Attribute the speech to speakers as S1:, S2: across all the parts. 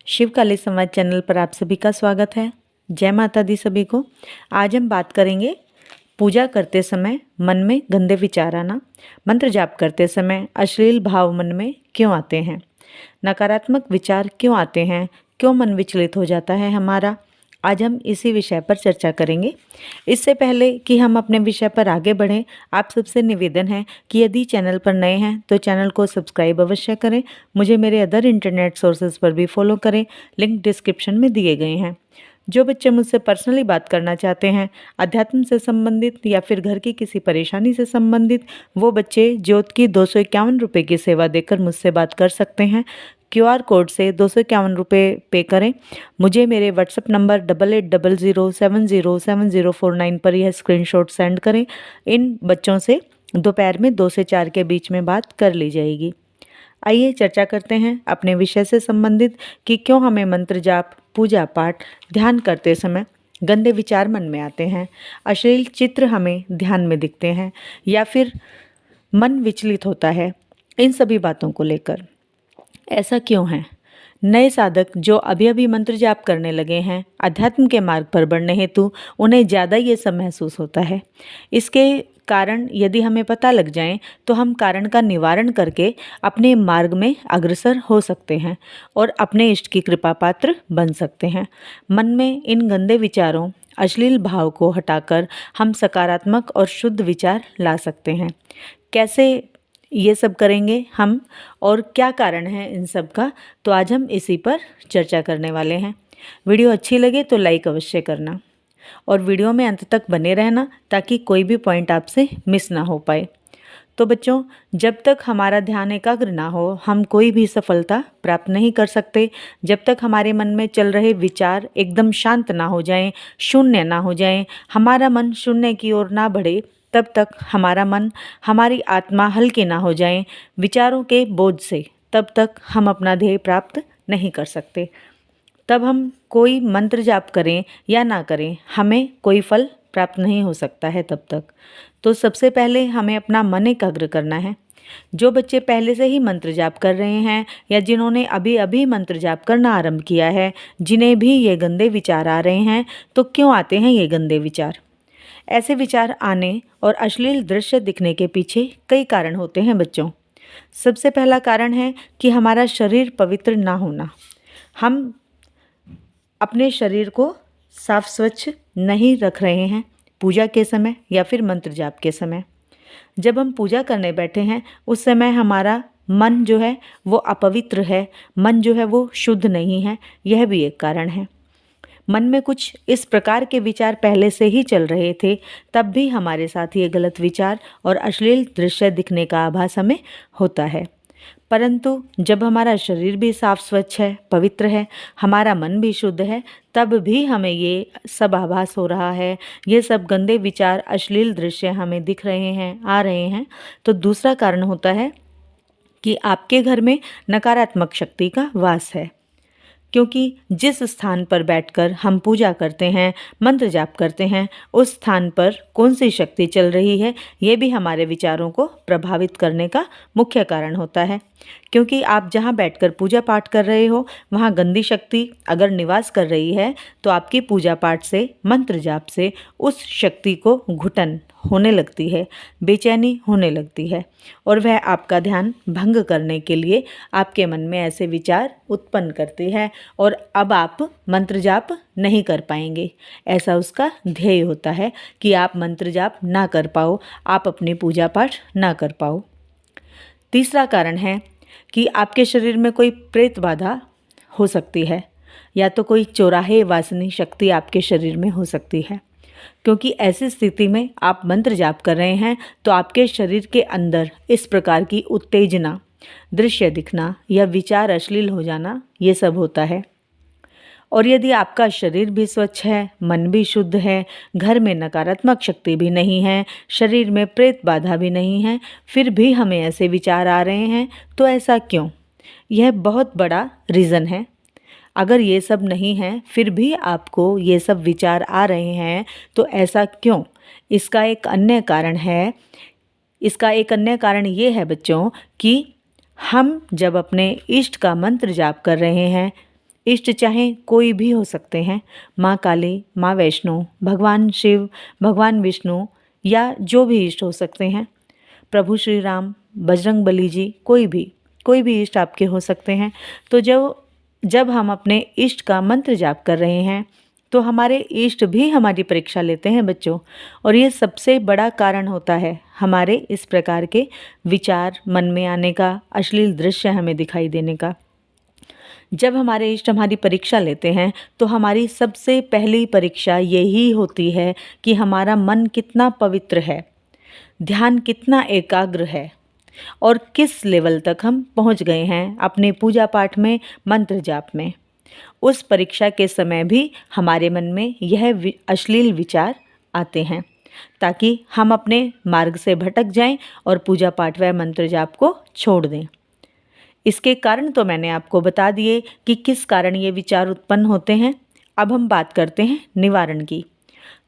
S1: शिवकाली समाज चैनल पर आप सभी का स्वागत है। जय माता दी सभी को। आज हम बात करेंगे पूजा करते समय मन में गंदे विचार आना, मंत्र जाप करते समय अश्लील भाव मन में क्यों आते हैं, नकारात्मक विचार क्यों आते हैं, क्यों मन विचलित हो जाता है हमारा। आज हम इसी विषय पर चर्चा करेंगे। इससे पहले कि हम अपने विषय पर आगे बढ़ें, आप सबसे निवेदन है कि यदि चैनल पर नए हैं तो चैनल को सब्सक्राइब अवश्य करें। मुझे मेरे अदर इंटरनेट सोर्सेज पर भी फॉलो करें, लिंक डिस्क्रिप्शन में दिए गए हैं। जो बच्चे मुझसे पर्सनली बात करना चाहते हैं, अध्यात्म से संबंधित या फिर घर की किसी परेशानी से संबंधित, वो बच्चे ज्योत की 251 रुपये की सेवा देकर मुझसे बात कर सकते हैं। QR कोड से 251 रुपये पे करें। मुझे मेरे व्हाट्सएप नंबर 8800707049 पर यह स्क्रीनशॉट सेंड करें। इन बच्चों से दोपहर में 2 से 4 के बीच में बात कर ली जाएगी। आइए चर्चा करते हैं अपने विषय से संबंधित कि क्यों हमें मंत्र जाप, पूजा पाठ, ध्यान करते समय गंदे विचार मन में आते हैं, अश्लील चित्र हमें ध्यान में दिखते हैं या फिर मन विचलित होता है। इन सभी बातों को लेकर ऐसा क्यों है। नए साधक जो अभी अभी मंत्र जाप करने लगे हैं, अध्यात्म के मार्ग पर बढ़ने हेतु उन्हें ज़्यादा ये सब महसूस होता है। इसके कारण यदि हमें पता लग जाए तो हम कारण का निवारण करके अपने मार्ग में अग्रसर हो सकते हैं और अपने इष्ट की कृपा पात्र बन सकते हैं। मन में इन गंदे विचारों, अश्लील भाव को हटाकर हम सकारात्मक और शुद्ध विचार ला सकते हैं। कैसे ये सब करेंगे हम और क्या कारण है इन सब का, तो आज हम इसी पर चर्चा करने वाले हैं। वीडियो अच्छी लगे तो लाइक अवश्य करना और वीडियो में अंत तक बने रहना ताकि कोई भी पॉइंट आपसे मिस ना हो पाए। तो बच्चों, जब तक हमारा ध्यान एकाग्र ना हो हम कोई भी सफलता प्राप्त नहीं कर सकते। जब तक हमारे मन में चल रहे विचार एकदम शांत ना हो जाएं, शून्य ना हो जाएं, हमारा मन शून्य की ओर ना बढ़े, तब तक हमारा मन, हमारी आत्मा हल्की ना हो जाए विचारों के बोझ से, तब तक हम अपना ध्येय प्राप्त नहीं कर सकते। तब हम कोई मंत्र जाप करें या ना करें, हमें कोई फल प्राप्त नहीं हो सकता है तब तक। तो सबसे पहले हमें अपना मन एकाग्र करना है। जो बच्चे पहले से ही मंत्र जाप कर रहे हैं या जिन्होंने अभी अभी मंत्र जाप करना आरंभ किया है, जिन्हें भी ये गंदे विचार आ रहे हैं, तो क्यों आते हैं ये गंदे विचार। ऐसे विचार आने और अश्लील दृश्य दिखने के पीछे कई कारण होते हैं बच्चों। सबसे पहला कारण है कि हमारा शरीर पवित्र ना होना। हम अपने शरीर को साफ स्वच्छ नहीं रख रहे हैं पूजा के समय या फिर मंत्र जाप के समय। जब हम पूजा करने बैठे हैं उस समय हमारा मन जो है वो अपवित्र है, मन जो है वो शुद्ध नहीं है। यह भी एक कारण है। मन में कुछ इस प्रकार के विचार पहले से ही चल रहे थे, तब भी हमारे साथ ये गलत विचार और अश्लील दृश्य दिखने का आभास हमें होता है। परंतु जब हमारा शरीर भी साफ स्वच्छ है, पवित्र है, हमारा मन भी शुद्ध है, तब भी हमें ये सब आभास हो रहा है, ये सब गंदे विचार, अश्लील दृश्य हमें दिख रहे हैं, आ रहे हैं। तो दूसरा कारण होता है कि आपके घर में नकारात्मक शक्ति का वास है। क्योंकि जिस स्थान पर बैठकर हम पूजा करते हैं, मंत्र जाप करते हैं, उस स्थान पर कौन सी शक्ति चल रही है, ये भी हमारे विचारों को प्रभावित करने का मुख्य कारण होता है। क्योंकि आप जहाँ बैठकर पूजा पाठ कर रहे हो, वहाँ गंदी शक्ति अगर निवास कर रही है, तो आपकी पूजा पाठ से, मंत्र जाप से उस शक्ति को घुटन होने लगती है, बेचैनी होने लगती है और वह आपका ध्यान भंग करने के लिए आपके मन में ऐसे विचार उत्पन्न करती है और अब आप मंत्र जाप नहीं कर पाएंगे। ऐसा उसका ध्येय होता है कि आप मंत्र जाप ना कर पाओ, आप अपनी पूजा पाठ ना कर पाओ। तीसरा कारण है कि आपके शरीर में कोई प्रेत बाधा हो सकती है या तो कोई चौराहे वासनी शक्ति आपके शरीर में हो सकती है। क्योंकि ऐसी स्थिति में आप मंत्र जाप कर रहे हैं तो आपके शरीर के अंदर इस प्रकार की उत्तेजना, दृश्य दिखना या विचार अश्लील हो जाना, ये सब होता है। और यदि आपका शरीर भी स्वच्छ है, मन भी शुद्ध है, घर में नकारात्मक शक्ति भी नहीं है, शरीर में प्रेत बाधा भी नहीं है, फिर भी हमें ऐसे विचार आ रहे हैं, तो ऐसा क्यों। यह बहुत बड़ा रीज़न है। अगर ये सब नहीं है फिर भी आपको ये सब विचार आ रहे हैं, तो ऐसा क्यों। इसका एक अन्य कारण ये है बच्चों कि हम जब अपने इष्ट का मंत्र जाप कर रहे हैं, इष्ट चाहे कोई भी हो सकते हैं, माँ काली, माँ वैष्णो, भगवान शिव, भगवान विष्णु या जो भी इष्ट हो सकते हैं, प्रभु श्री राम, बजरंग बली जी, कोई भी इष्ट आपके हो सकते हैं। तो जब हम अपने इष्ट का मंत्र जाप कर रहे हैं तो हमारे इष्ट भी हमारी परीक्षा लेते हैं बच्चों, और ये सबसे बड़ा कारण होता है हमारे इस प्रकार के विचार मन में आने का, अश्लील दृश्य हमें दिखाई देने का। जब हमारे इष्ट हमारी परीक्षा लेते हैं तो हमारी सबसे पहली परीक्षा यही होती है कि हमारा मन कितना पवित्र है, ध्यान कितना एकाग्र है और किस लेवल तक हम पहुंच गए हैं अपने पूजा पाठ में, मंत्र जाप में। उस परीक्षा के समय भी हमारे मन में यह अश्लील विचार आते हैं ताकि हम अपने मार्ग से भटक जाएं और पूजा पाठ व मंत्र जाप को छोड़ दें। इसके कारण तो मैंने आपको बता दिए कि किस कारण ये विचार उत्पन्न होते हैं। अब हम बात करते हैं निवारण की।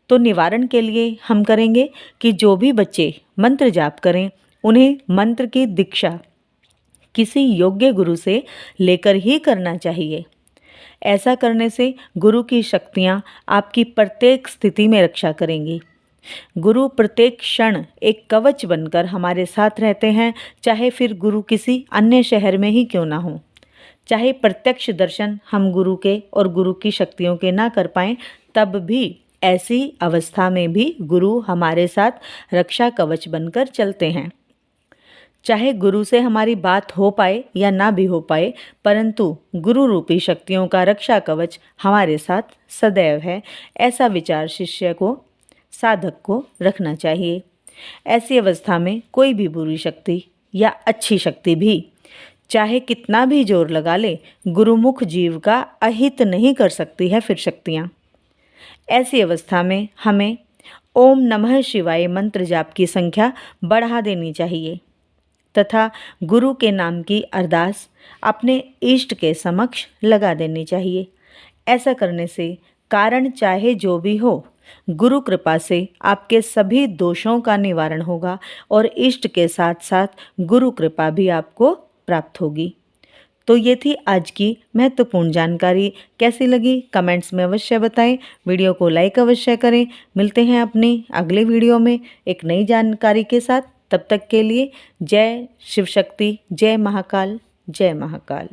S1: तो निवारण के लिए हम करेंगे कि जो भी बच्चे मंत्र जाप करें उन्हें मंत्र की दीक्षा किसी योग्य गुरु से लेकर ही करना चाहिए। ऐसा करने से गुरु की शक्तियाँ आपकी प्रत्येक स्थिति में रक्षा करेंगी। गुरु प्रत्येक क्षण एक कवच बनकर हमारे साथ रहते हैं, चाहे फिर गुरु किसी अन्य शहर में ही क्यों ना हो। चाहे प्रत्यक्ष दर्शन हम गुरु के और गुरु की शक्तियों के ना कर पाएं, तब भी ऐसी अवस्था में भी गुरु हमारे साथ रक्षा कवच बनकर चलते हैं। चाहे गुरु से हमारी बात हो पाए या ना भी हो पाए, परंतु गुरु रूपी शक्तियों का रक्षा कवच हमारे साथ सदैव है। ऐसा विचार शिष्य को, साधक को रखना चाहिए। ऐसी अवस्था में कोई भी बुरी शक्ति या अच्छी शक्ति भी चाहे कितना भी जोर लगा ले, गुरुमुख जीव का अहित नहीं कर सकती है फिर शक्तियाँ। ऐसी अवस्था में हमें ओम नमः शिवाय मंत्र जाप की संख्या बढ़ा देनी चाहिए तथा गुरु के नाम की अरदास अपने इष्ट के समक्ष लगा देनी चाहिए। ऐसा करने से कारण चाहे जो भी हो, गुरु कृपा से आपके सभी दोषों का निवारण होगा और इष्ट के साथ साथ गुरु कृपा भी आपको प्राप्त होगी। तो ये थी आज की महत्वपूर्ण जानकारी। कैसी लगी कमेंट्स में अवश्य बताएं। वीडियो को लाइक अवश्य करें। मिलते हैं अपनी अगले वीडियो में एक नई जानकारी के साथ। तब तक के लिए जय शिव शक्ति, जय महाकाल, जय महाकाल।